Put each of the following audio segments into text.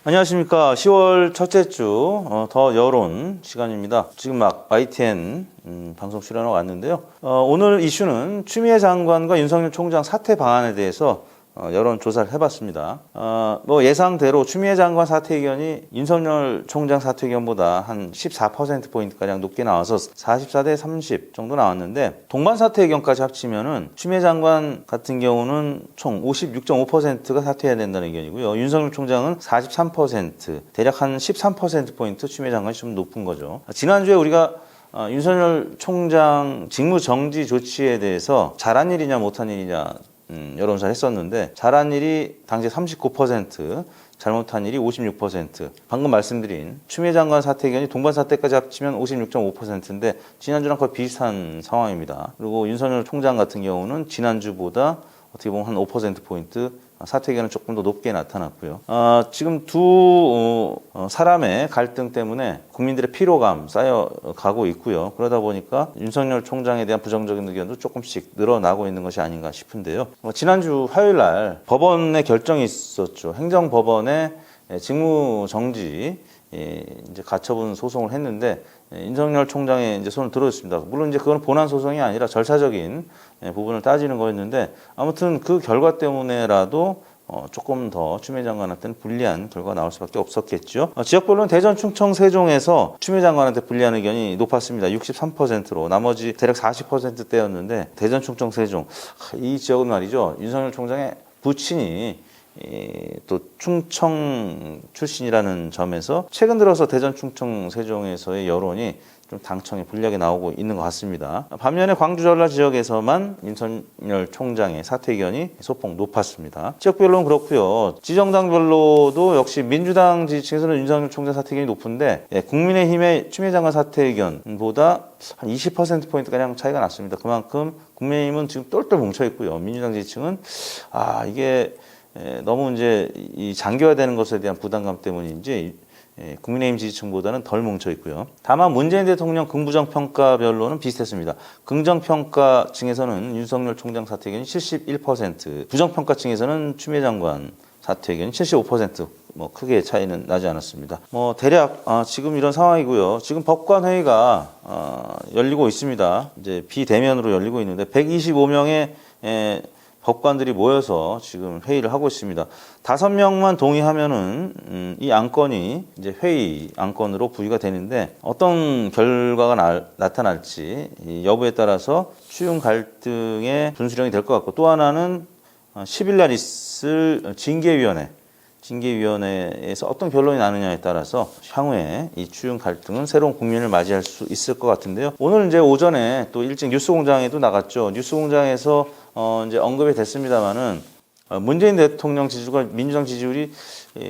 안녕하십니까. 10월 첫째 주 더 여론 시간입니다. 지금 막 YTN 방송 출연하고 왔는데요. 오늘 이슈는 추미애 장관과 윤석열 총장 사퇴 방안에 대해서 여론 조사를 해봤습니다. 뭐 예상대로 추미애 장관 사퇴 의견이 윤석열 총장 사퇴 의견보다 한 14%포인트가량 높게 나와서 44대 30 정도 나왔는데, 동반 사퇴 의견까지 합치면은 추미애 장관 같은 경우는 총 56.5%가 사퇴해야 된다는 의견이고요. 윤석열 총장은 43%, 대략 한 13%포인트 추미애 장관이 좀 높은 거죠. 지난주에 우리가 윤석열 총장 직무 정지 조치에 대해서 잘한 일이냐 못한 일이냐 여론조사를 했었는데, 잘한 일이 당시 39%, 잘못한 일이 56%. 방금 말씀드린 추미애 장관 사퇴 의견이 동반 사퇴까지 합치면 56.5%인데 지난주랑 거의 비슷한 상황입니다. 그리고 윤석열 총장 같은 경우는 지난주보다 어떻게 보면 한 5%포인트 사퇴 의견은 조금 더 높게 나타났고요. 지금 두 사람의 갈등 때문에 국민들의 피로감 쌓여가고 있고요. 그러다 보니까 윤석열 총장에 대한 부정적인 의견도 조금씩 늘어나고 있는 것이 아닌가 싶은데요. 지난주 화요일 날 법원의 결정이 있었죠. 행정법원의 직무 정지 이제 가처분 소송을 했는데, 윤석열 총장의 이제 손을 들어줬습니다. 물론 이제 그건 본안 소송이 아니라 절차적인 부분을 따지는 거였는데, 아무튼 그 결과 때문에라도 조금 더 추미애 장관한테는 불리한 결과가 나올 수밖에 없었겠죠. 지역별로는 대전, 충청, 세종에서 추미애 장관한테 불리한 의견이 높았습니다. 63%로 나머지 대략 40%대였는데, 대전, 충청, 세종 이 지역은 말이죠, 윤석열 총장의 부친이 또 충청 출신이라는 점에서 최근 들어서 대전, 충청, 세종에서의 여론이 좀 당청에 불리하게 나오고 있는 것 같습니다. 반면에 광주, 전라 지역에서만 윤석열 총장의 사퇴 의견이 소폭 높았습니다. 지역별로는 그렇고요. 지정당별로도 역시 민주당 지지층에서는 윤석열 총장 사퇴 의견이 높은데, 국민의힘의 추미애 장관 사퇴 의견보다 한 20%포인트가량 차이가 났습니다. 그만큼 국민의힘은 지금 똘똘 뭉쳐있고요. 민주당 지지층은 이게 너무 이제 이 장기화되는 것에 대한 부담감 때문인지 국민의힘 지지층보다는 덜 뭉쳐 있고요. 다만 문재인 대통령 긍부정 평가별로는 비슷했습니다. 긍정 평가층에서는 윤석열 총장 사퇴 의견이 71%, 부정 평가층에서는 추미애 장관 사퇴 의견이 75%, 뭐 크게 차이는 나지 않았습니다. 뭐 대략 지금 이런 상황이고요. 지금 법관 회의가 열리고 있습니다. 이제 비대면으로 열리고 있는데 125명의 법관들이 모여서 지금 회의를 하고 있습니다. 5명만 동의하면은 이 안건이 이제 회의 안건으로 부의가 되는데, 어떤 결과가 나타날지 이 여부에 따라서 추후 갈등의 분수령이 될 것 같고, 또 하나는 10일 날 있을 징계위원회에서 어떤 결론이 나느냐에 따라서 향후에 이 추후 갈등은 새로운 국면을 맞이할 수 있을 것 같은데요. 오늘 이제 오전에 또 일찍 뉴스공장에도 나갔죠. 뉴스공장에서 이제 언급이 됐습니다만은 문재인 대통령 지지율과 민주당 지지율이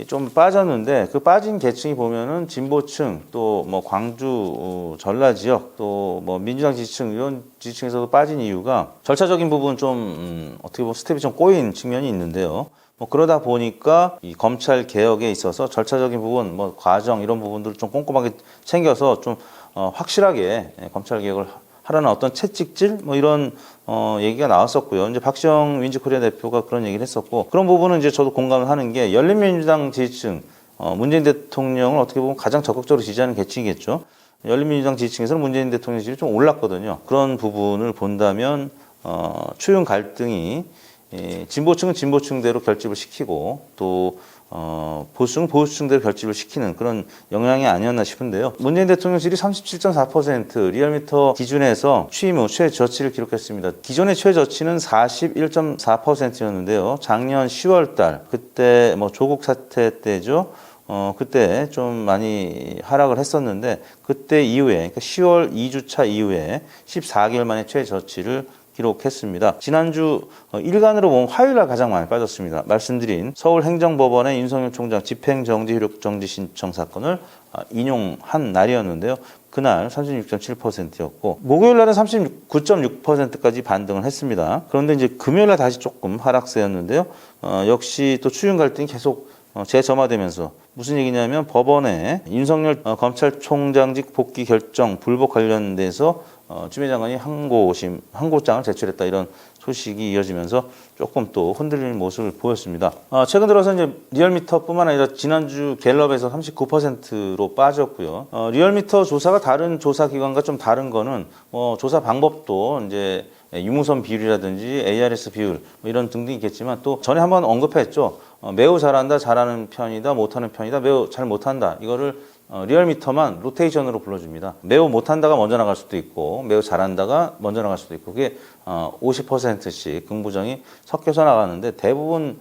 좀 빠졌는데, 그 빠진 계층이 보면은 진보층, 또 뭐 광주, 전라 지역, 또 뭐 민주당 지지층, 이런 지지층에서도 빠진 이유가 절차적인 부분 좀 어떻게 보면 스텝이 좀 꼬인 측면이 있는데요. 뭐 그러다 보니까 이 검찰 개혁에 있어서 절차적인 부분, 뭐 과정 이런 부분들을 좀 꼼꼼하게 챙겨서 좀 확실하게 검찰 개혁을 하라는 어떤 채찍질 뭐 이런 얘기가 나왔었고요. 이제 박시영 윈지코리아 대표가 그런 얘기를 했었고, 그런 부분은 이제 저도 공감을 하는 게, 열린민주당 지지층, 문재인 대통령을 어떻게 보면 가장 적극적으로 지지하는 계층이겠죠. 열린민주당 지지층에서는 문재인 대통령 지지율이 좀 올랐거든요. 그런 부분을 본다면 추후 갈등이 진보층은 진보층대로 결집을 시키고, 또 보수층은 보수층대로 결집을 시키는 그런 영향이 아니었나 싶은데요. 문재인 대통령 지지율이 37.4%, 리얼미터 기준에서 취임 후 최저치를 기록했습니다. 기존의 최저치는 41.4%였는데요. 작년 10월 달, 그때 뭐 조국 사태 때죠. 그때 좀 많이 하락을 했었는데, 그때 이후에, 그러니까 10월 2주차 이후에 14개월 만에 최저치를 기록했습니다. 지난주 일간으로 보면 화요일 날 가장 많이 빠졌습니다. 말씀드린 서울행정법원의 윤석열 총장 집행정지 효력정지 신청 사건을 인용한 날이었는데요. 그날 36.7%였고, 목요일 날은 39.6%까지 반등을 했습니다. 그런데 이제 금요일 날 다시 조금 하락세였는데요. 역시 또 추윤 갈등이 계속 재점화되면서, 무슨 얘기냐면 법원에 윤석열 검찰총장직 복귀 결정 불복 관련돼서 추미애 장관이 항고장을 제출했다, 이런 소식이 이어지면서 조금 또 흔들리는 모습을 보였습니다. 최근 들어서 이제 리얼미터뿐만 아니라 지난주 갤럽에서 39%로 빠졌고요. 리얼미터 조사가 다른 조사 기관과 좀 다른 거는 조사 방법도 이제 유무선 비율이라든지 ARS 비율 뭐 이런 등등 있겠지만 또 전에 한번 언급했죠. 매우 잘한다, 잘하는 편이다, 못하는 편이다, 매우 잘 못한다. 이거를 리얼미터만 로테이션으로 불러줍니다. 매우 못한다가 먼저 나갈 수도 있고 매우 잘한다가 먼저 나갈 수도 있고 그게 50%씩 긍부정이 섞여서 나가는데 대부분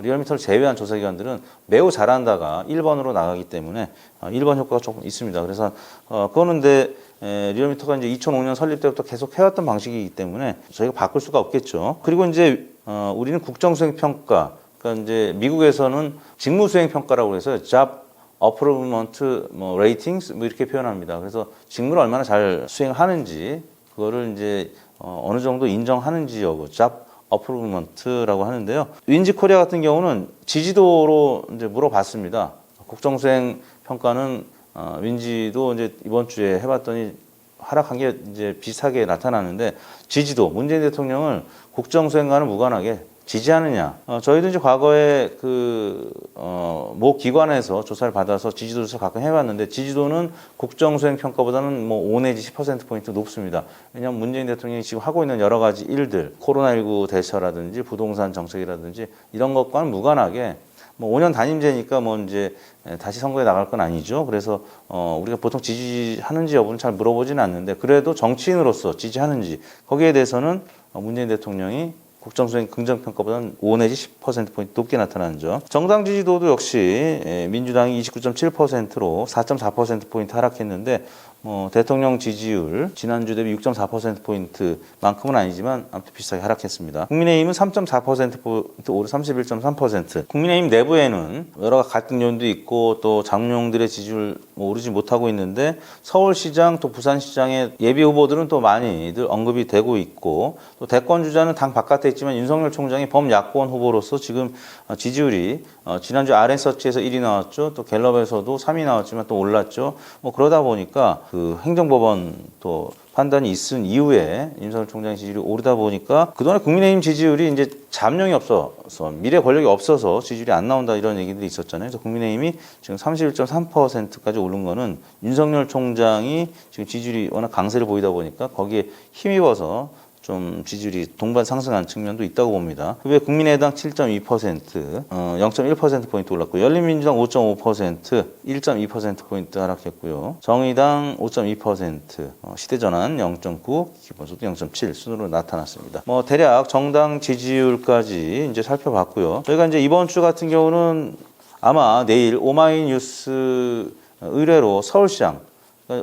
리얼미터를 제외한 조사기관들은 매우 잘한다가 1번으로 나가기 때문에 1번 효과가 조금 있습니다. 그래서 그거는 근데 리얼미터가 이제 2005년 설립 때부터 계속 해왔던 방식이기 때문에 저희가 바꿀 수가 없겠죠. 그리고 이제 우리는 국정수행평가, 그러니까 이제 미국에서는 직무수행평가라고 해서 job 어프로브먼트 레이팅스 이렇게 표현합니다. 그래서 직무를 얼마나 잘 수행하는지 그거를 이제 어느 정도 인정하는지 여부 잡 어프로브먼트라고 하는데요. 윈지코리아 같은 경우는 지지도로 이제 물어봤습니다. 국정수행 평가는 윈지도 이제 이번 주에 해봤더니 하락한 게 이제 비슷하게 나타나는데 지지도 문재인 대통령을 국정수행과는 무관하게 지지하느냐. 저희도 이제 과거에 모 기관에서 조사를 받아서 지지도 조사를 가끔 해봤는데 지지도는 국정수행 평가보다는 뭐 5 내지 10%포인트 높습니다. 왜냐하면 문재인 대통령이 지금 하고 있는 여러 가지 일들, 코로나19 대처라든지 부동산 정책이라든지 이런 것과는 무관하게 뭐 5년 단임제니까 뭐 이제 다시 선거에 나갈 건 아니죠. 그래서 우리가 보통 지지하는지 여부는 잘 물어보지는 않는데 그래도 정치인으로서 지지하는지 거기에 대해서는 문재인 대통령이 국정수행 긍정평가보다는 5 내지 10%포인트 높게 나타나는 점. 정당 지지도도 역시 민주당이 29.7%로 4.4%포인트 하락했는데 대통령 지지율 지난주 대비 6.4%포인트만큼은 아니지만 아무튼 비슷하게 하락했습니다. 국민의힘은 3.4%포인트 오르 31.3%. 국민의힘 내부에는 여러 갈등 요인도 있고 또 장룡들의 지지율 오르지 못하고 있는데 서울시장 또 부산시장의 예비 후보들은 또 많이들 언급이 되고 있고 또 대권 주자는 당 바깥에 있지만 윤석열 총장이 범야권 후보로서 지금 지지율이 지난주 RN서치에서 1위 나왔죠. 또 갤럽에서도 3위 나왔지만 또 올랐죠. 그러다 보니까 그 행정법원 또 판단이 있은 이후에 윤석열 총장 지지율이 오르다 보니까 그동안에 국민의힘 지지율이 이제 잠룡이 없어서 미래 권력이 없어서 지지율이 안 나온다 이런 얘기들이 있었잖아요. 그래서 국민의힘이 지금 31.3%까지 오른 거는 윤석열 총장이 지금 지지율이 워낙 강세를 보이다 보니까 거기에 힘입어서 좀 지지율이 동반 상승한 측면도 있다고 봅니다. 그 외에 국민의당 7.2%, 0.1%포인트 올랐고 열린민주당 5.5%, 1.2%포인트 하락했고요. 정의당 5.2%, 시대전환 0.9, 기본소득 0.7 순으로 나타났습니다. 대략 정당 지지율까지 이제 살펴봤고요. 저희가 이제 이번 주 같은 경우는 아마 내일 오마이뉴스 의뢰로 서울시장,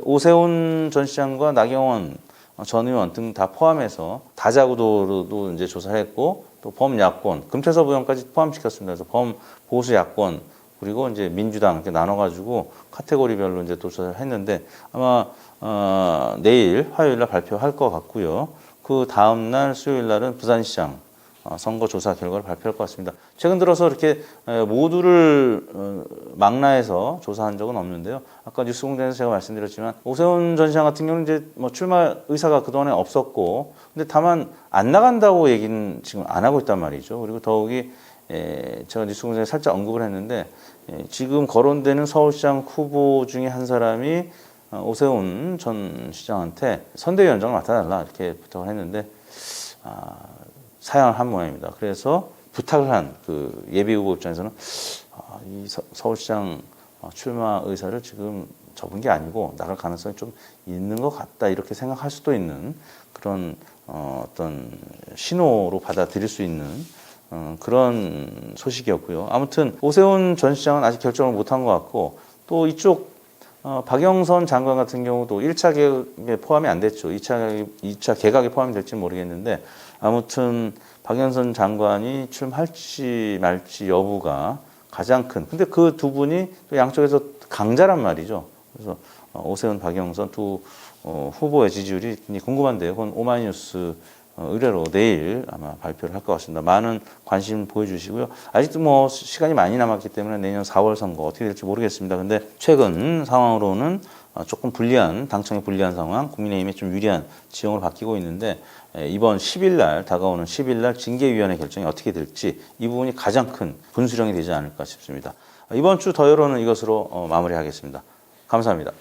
오세훈 전 시장과 나경원 전 의원 등 다 포함해서 다자구도로도 이제 조사를 했고 또 범야권, 금태섭 의원까지 포함시켰습니다. 그래서 범보수 야권 그리고 이제 민주당 이렇게 나눠가지고 카테고리별로 이제 또 조사를 했는데 아마 내일 화요일날 발표할 것 같고요. 그 다음 날 수요일날은 부산시장 선거 조사 결과를 발표할 것 같습니다. 최근 들어서 이렇게 모두를 망라해서 조사한 적은 없는데요. 아까 뉴스공장에서 제가 말씀드렸지만 오세훈 전 시장 같은 경우는 이제 출마 의사가 그동안에 없었고, 근데 다만 안 나간다고 얘기는 지금 안 하고 있단 말이죠. 그리고 더욱이 제가 뉴스공장에 살짝 언급을 했는데 지금 거론되는 서울시장 후보 중에 한 사람이 오세훈 전 시장한테 선대위원장을 맡아달라 이렇게 부탁을 했는데 사양을 한 모양입니다. 그래서 부탁을 한 그 예비 후보 입장에서는 이 서울시장 출마 의사를 지금 접은 게 아니고 나갈 가능성이 좀 있는 것 같다 이렇게 생각할 수도 있는 그런 어떤 신호로 받아들일 수 있는 그런 소식이었고요. 아무튼 오세훈 전 시장은 아직 결정을 못한 것 같고 또 이쪽 박영선 장관 같은 경우도 1차 개각에 포함이 안 됐죠. 2차 개각에 포함이 될지는 모르겠는데 아무튼 박영선 장관이 출마할지 말지 여부가 가장 큰. 근데 그 두 분이 또 양쪽에서 강자란 말이죠. 그래서 오세훈, 박영선 두 후보의 지지율이 굉장히 궁금한데요. 그건 오마이뉴스 의뢰로 내일 아마 발표를 할 것 같습니다. 많은 관심 보여주시고요. 아직도 시간이 많이 남았기 때문에 내년 4월 선거 어떻게 될지 모르겠습니다. 근데 최근 상황으로는 조금 불리한, 당청에 불리한 상황, 국민의힘에 좀 유리한 지형으로 바뀌고 있는데 이번 10일 날, 다가오는 10일 날 징계위원회 결정이 어떻게 될지 이 부분이 가장 큰 분수령이 되지 않을까 싶습니다. 이번 주 더 여론은 이것으로 마무리하겠습니다. 감사합니다.